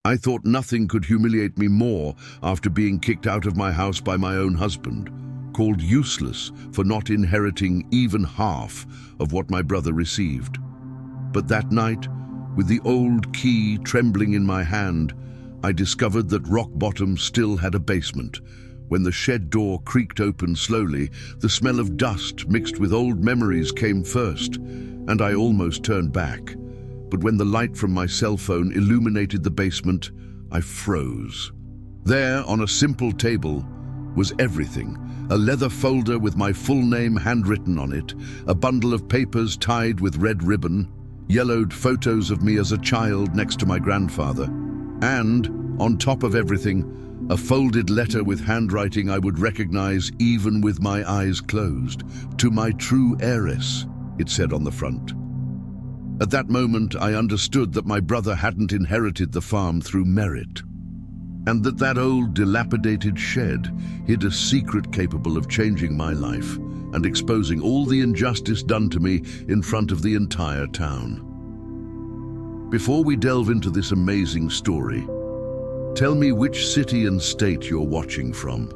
I thought nothing could humiliate me more after being kicked out of my house by my own husband, called useless for not inheriting even half of what my brother received. But that night, with the old key trembling in my hand, I discovered that rock bottom still had a basement. When the shed door creaked open slowly, the smell of dust mixed with old memories came first, and I almost turned back. But when the light from my cell phone illuminated the basement, I froze. There, on a simple table, was everything. A leather folder with my full name handwritten on it, a bundle of papers tied with red ribbon, yellowed photos of me as a child next to my grandfather, and, on top of everything, a folded letter with handwriting I would recognize even with my eyes closed. "To my true heiress," it said on the front. At that moment, I understood that my brother hadn't inherited the farm through merit, and that old dilapidated shed hid a secret capable of changing my life and exposing all the injustice done to me in front of the entire town. Before we delve into this amazing story, tell me which city and state you're watching from.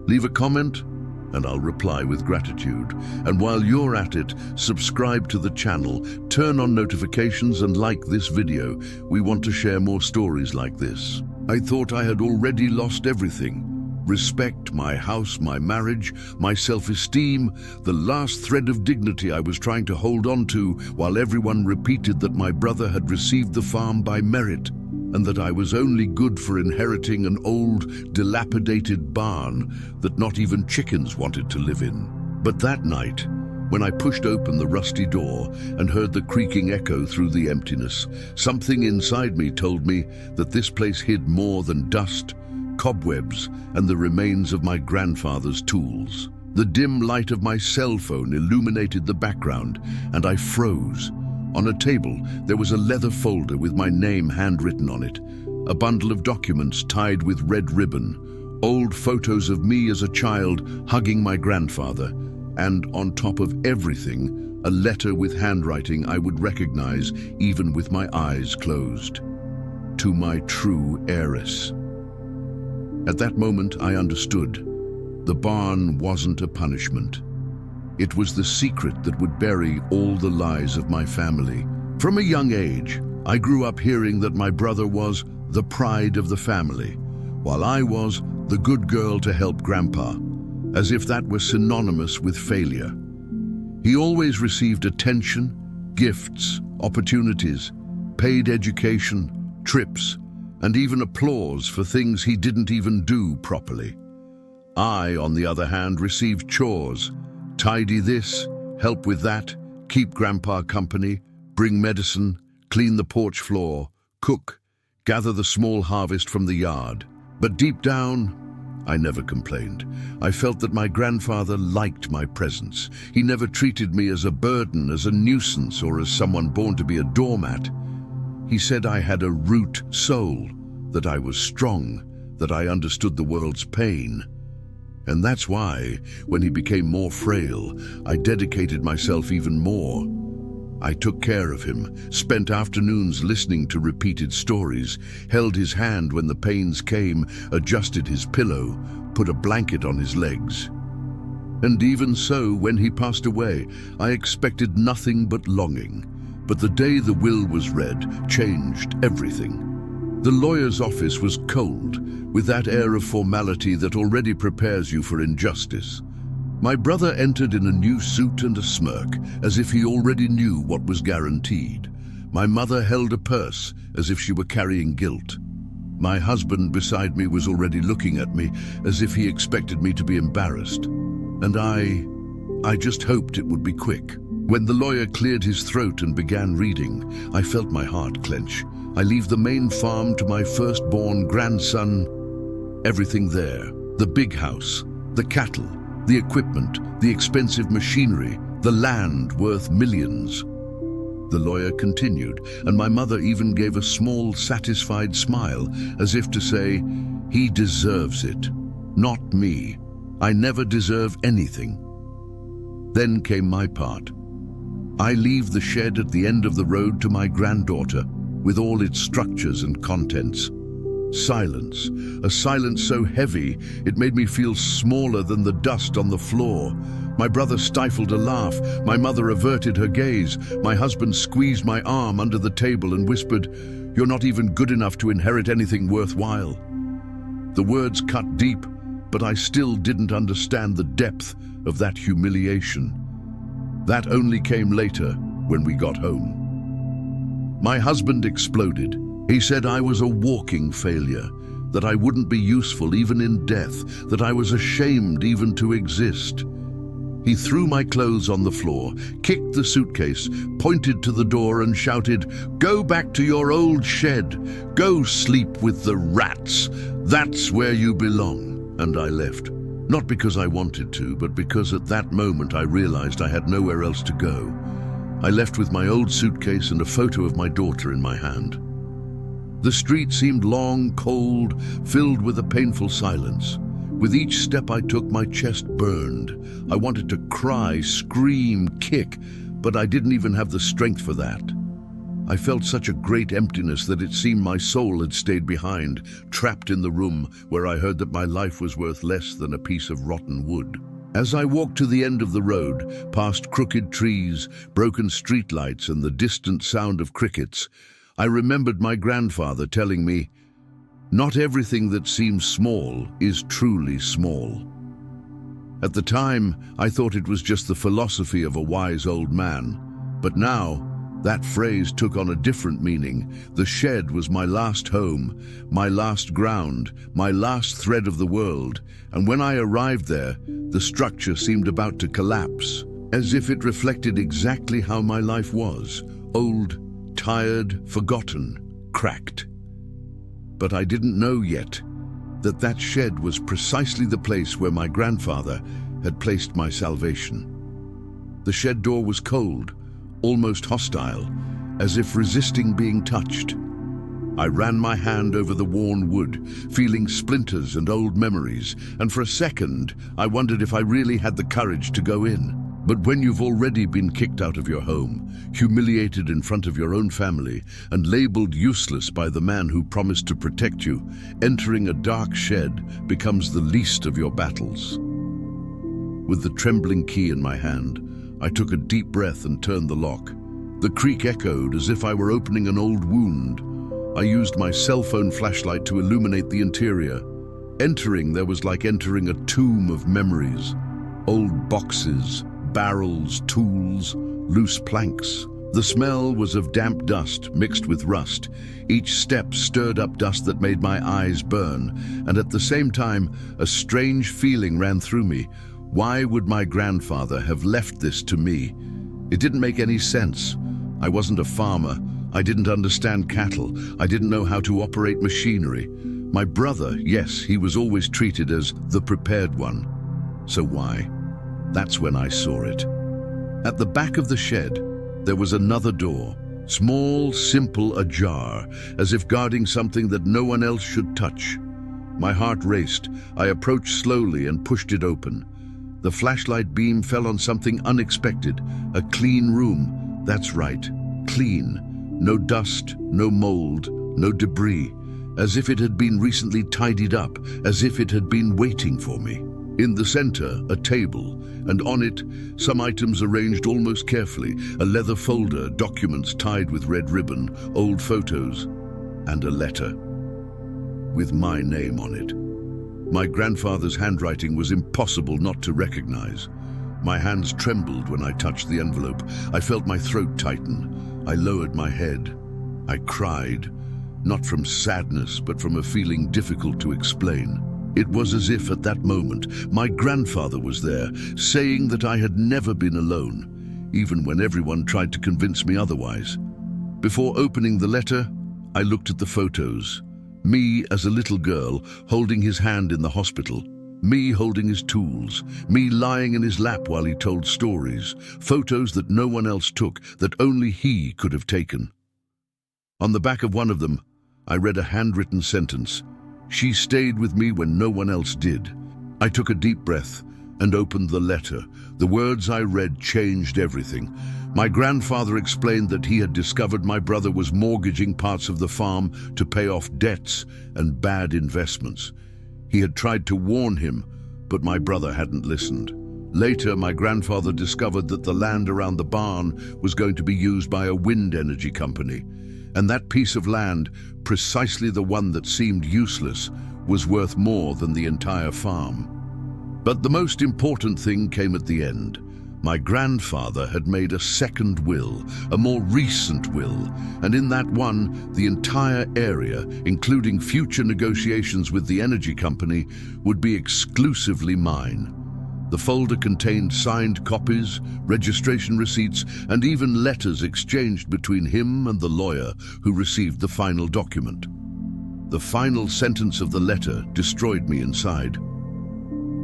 Leave a comment and I'll reply with gratitude. And while you're at it, subscribe to the channel, turn on notifications and like this video. We want to share more stories like this. I thought I had already lost everything. Respect, my house, my marriage, my self-esteem, the last thread of dignity I was trying to hold on to while everyone repeated that my brother had received the farm by merit and that I was only good for inheriting an old, dilapidated barn that not even chickens wanted to live in. But that night, when I pushed open the rusty door and heard the creaking echo through the emptiness, something inside me told me that this place hid more than dust, cobwebs, and the remains of my grandfather's tools. The dim light of my cell phone illuminated the background, and I froze. On a table, there was a leather folder with my name handwritten on it, a bundle of documents tied with red ribbon, old photos of me as a child hugging my grandfather, and on top of everything, a letter with handwriting I would recognize even with my eyes closed. To my true heiress. At that moment, I understood. The barn wasn't a punishment. It was the secret that would bury all the lies of my family. From a young age, I grew up hearing that my brother was the pride of the family, while I was the good girl to help Grandpa, as if that was synonymous with failure. He always received attention, gifts, opportunities, paid education, trips, and even applause for things he didn't even do properly. I, on the other hand, received chores. Tidy this, help with that, keep Grandpa company, bring medicine, clean the porch floor, cook, gather the small harvest from the yard. But deep down, I never complained. I felt that my grandfather liked my presence. He never treated me as a burden, as a nuisance, or as someone born to be a doormat. He said I had a root soul, that I was strong, that I understood the world's pain. And that's why, when he became more frail, I dedicated myself even more. I took care of him, spent afternoons listening to repeated stories, held his hand when the pains came, adjusted his pillow, put a blanket on his legs. And even so, when he passed away, I expected nothing but longing. But the day the will was read changed everything. The lawyer's office was cold, with that air of formality that already prepares you for injustice. My brother entered in a new suit and a smirk, as if he already knew what was guaranteed. My mother held a purse, as if she were carrying guilt. My husband beside me was already looking at me, as if he expected me to be embarrassed. And I just hoped it would be quick. When the lawyer cleared his throat and began reading, I felt my heart clench. I leave the main farm to my firstborn grandson. Everything there, the big house, the cattle, the equipment, the expensive machinery, the land worth millions. The lawyer continued, and my mother even gave a small, satisfied smile, as if to say, "He deserves it, not me. I never deserve anything." Then came my part. I leave the shed at the end of the road to my granddaughter, with all its structures and contents. Silence, a silence so heavy it made me feel smaller than the dust on the floor. My brother stifled a laugh, my mother averted her gaze, my husband squeezed my arm under the table and whispered, "You're not even good enough to inherit anything worthwhile." The words cut deep, but I still didn't understand the depth of that humiliation. That only came later, when we got home. My husband exploded. He said I was a walking failure, that I wouldn't be useful even in death, that I was ashamed even to exist. He threw my clothes on the floor, kicked the suitcase, pointed to the door and shouted, "Go back to your old shed. Go sleep with the rats. That's where you belong." And I left. Not because I wanted to, but because at that moment I realized I had nowhere else to go. I left with my old suitcase and a photo of my daughter in my hand. The street seemed long, cold, filled with a painful silence. With each step I took, my chest burned. I wanted to cry, scream, kick, but I didn't even have the strength for that. I felt such a great emptiness that it seemed my soul had stayed behind, trapped in the room where I heard that my life was worth less than a piece of rotten wood. As I walked to the end of the road, past crooked trees, broken streetlights, and the distant sound of crickets, I remembered my grandfather telling me, "Not everything that seems small is truly small." At the time, I thought it was just the philosophy of a wise old man. But now, that phrase took on a different meaning. The shed was my last home, my last ground, my last thread of the world. And when I arrived there, the structure seemed about to collapse, as if it reflected exactly how my life was: old, tired, forgotten, cracked. But I didn't know yet that that shed was precisely the place where my grandfather had placed my salvation. The shed door was cold, almost hostile, as if resisting being touched. I ran my hand over the worn wood, feeling splinters and old memories, and for a second I wondered if I really had the courage to go in. But when you've already been kicked out of your home, humiliated in front of your own family, and labeled useless by the man who promised to protect you, entering a dark shed becomes the least of your battles. With the trembling key in my hand, I took a deep breath and turned the lock. The creak echoed as if I were opening an old wound. I used my cell phone flashlight to illuminate the interior. Entering, there was like entering a tomb of memories. Old boxes, barrels, tools, loose planks. The smell was of damp dust mixed with rust. Each step stirred up dust that made my eyes burn, and at the same time, a strange feeling ran through me. Why would my grandfather have left this to me? It didn't make any sense. I wasn't a farmer. I didn't understand cattle. I didn't know how to operate machinery. My brother, yes, he was always treated as the prepared one. So why? That's when I saw it. At the back of the shed, there was another door, small, simple, ajar, as if guarding something that no one else should touch. My heart raced. I approached slowly and pushed it open. The flashlight beam fell on something unexpected, a clean room. That's right, clean. No dust, no mold, no debris, as if it had been recently tidied up, as if it had been waiting for me. In the center, a table, and on it, some items arranged almost carefully, a leather folder, documents tied with red ribbon, old photos, and a letter with my name on it. My grandfather's handwriting was impossible not to recognize. My hands trembled when I touched the envelope. I felt my throat tighten. I lowered my head. I cried, not from sadness, but from a feeling difficult to explain. It was as if at that moment my grandfather was there, saying that I had never been alone, even when everyone tried to convince me otherwise. Before opening the letter, I looked at the photos. Me as a little girl, holding his hand in the hospital. Me holding his tools. Me lying in his lap while he told stories. Photos that no one else took, that only he could have taken. On the back of one of them, I read a handwritten sentence. She stayed with me when no one else did. I took a deep breath. and opened the letter. The words I read changed everything. My grandfather explained that he had discovered my brother was mortgaging parts of the farm to pay off debts and bad investments. He had tried to warn him, but my brother hadn't listened. Later, my grandfather discovered that the land around the barn was going to be used by a wind energy company, and that piece of land, precisely the one that seemed useless, was worth more than the entire farm. But the most important thing came at the end. My grandfather had made a second will, a more recent will, and in that one, the entire area, including future negotiations with the energy company, would be exclusively mine. The folder contained signed copies, registration receipts, and even letters exchanged between him and the lawyer who received the final document. The final sentence of the letter destroyed me inside.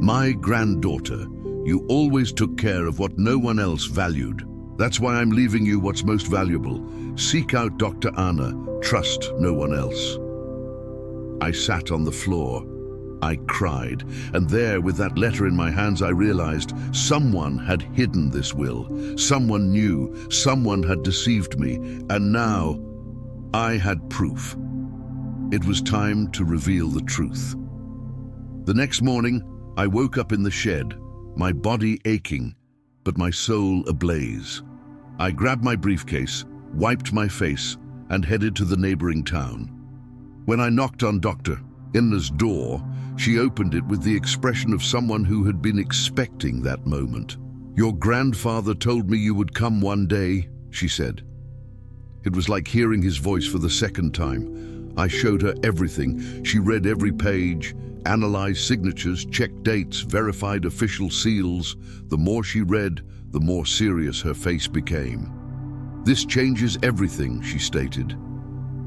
My granddaughter, you always took care of what no one else valued. That's why I'm leaving you what's most valuable. Seek out Dr. Anna. Trust no one else. I sat on the floor. I cried, and there, with that letter in my hands, I realized someone had hidden this will. Someone knew, someone had deceived me, and now I had proof. It was time to reveal the truth. The next morning, I woke up in the shed, my body aching, but my soul ablaze. I grabbed my briefcase, wiped my face, and headed to the neighboring town. When I knocked on Dr. Anna's door, she opened it with the expression of someone who had been expecting that moment. "Your grandfather told me you would come one day," she said. It was like hearing his voice for the second time. I showed her everything. She read every page, analyzed signatures, checked dates, verified official seals. The more she read, the more serious her face became. "This changes everything," she stated.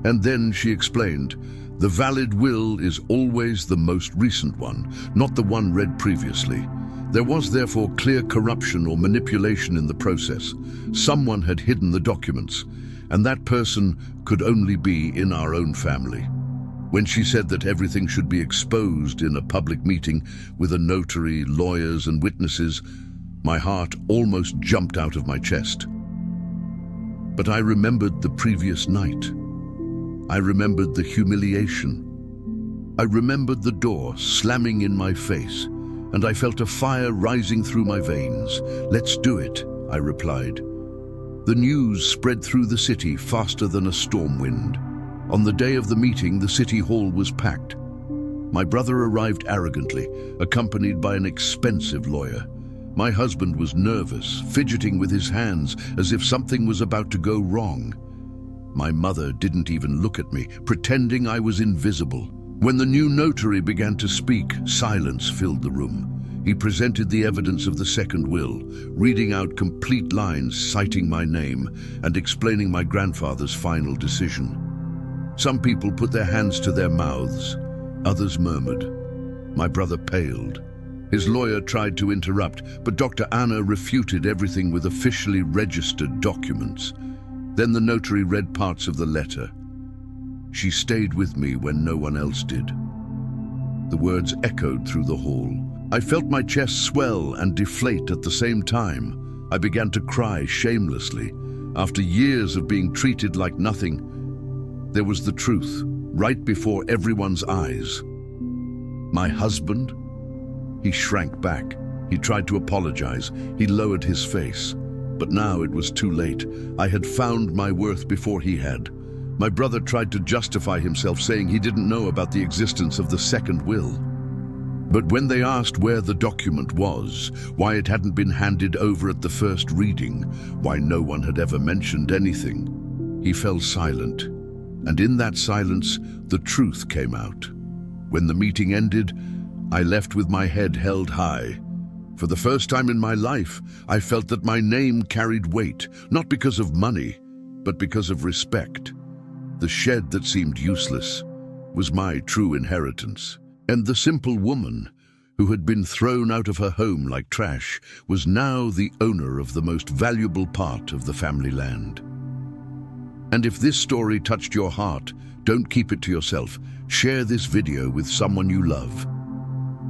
And then she explained, "The valid will is always the most recent one, not the one read previously. There was therefore clear corruption or manipulation in the process. Someone had hidden the documents, and that person could only be in our own family." When she said that everything should be exposed in a public meeting with a notary, lawyers, and witnesses, my heart almost jumped out of my chest. But I remembered the previous night. I remembered the humiliation. I remembered the door slamming in my face, and I felt a fire rising through my veins. "Let's do it," I replied. The news spread through the city faster than a storm wind. On the day of the meeting, the city hall was packed. My brother arrived arrogantly, accompanied by an expensive lawyer. My husband was nervous, fidgeting with his hands as if something was about to go wrong. My mother didn't even look at me, pretending I was invisible. When the new notary began to speak, silence filled the room. He presented the evidence of the second will, reading out complete lines citing my name and explaining my grandfather's final decision. Some people put their hands to their mouths, others murmured. My brother paled. His lawyer tried to interrupt, but Dr. Anna refuted everything with officially registered documents. Then the notary read parts of the letter. She stayed with me when no one else did. The words echoed through the hall. I felt my chest swell and deflate at the same time. I began to cry shamelessly. After years of being treated like nothing, there was the truth, right before everyone's eyes. My husband? He shrank back. He tried to apologize. He lowered his face. But now it was too late. I had found my worth before he had. My brother tried to justify himself, saying he didn't know about the existence of the second will. But when they asked where the document was, why it hadn't been handed over at the first reading, why no one had ever mentioned anything, he fell silent. And in that silence, the truth came out. When the meeting ended, I left with my head held high. For the first time in my life, I felt that my name carried weight, not because of money, but because of respect. The shed that seemed useless was my true inheritance, and the simple woman who had been thrown out of her home like trash was now the owner of the most valuable part of the family land. And if this story touched your heart, don't keep it to yourself. Share this video with someone you love.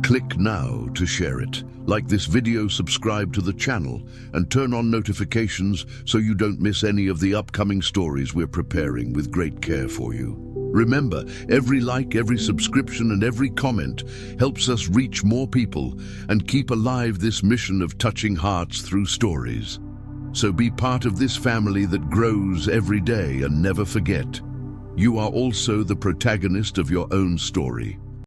Click now to share it. Like this video, subscribe to the channel, and turn on notifications so you don't miss any of the upcoming stories we're preparing with great care for you. Remember, every like, every subscription, and every comment helps us reach more people and keep alive this mission of touching hearts through stories. So be part of this family that grows every day, and never forget, you are also the protagonist of your own story.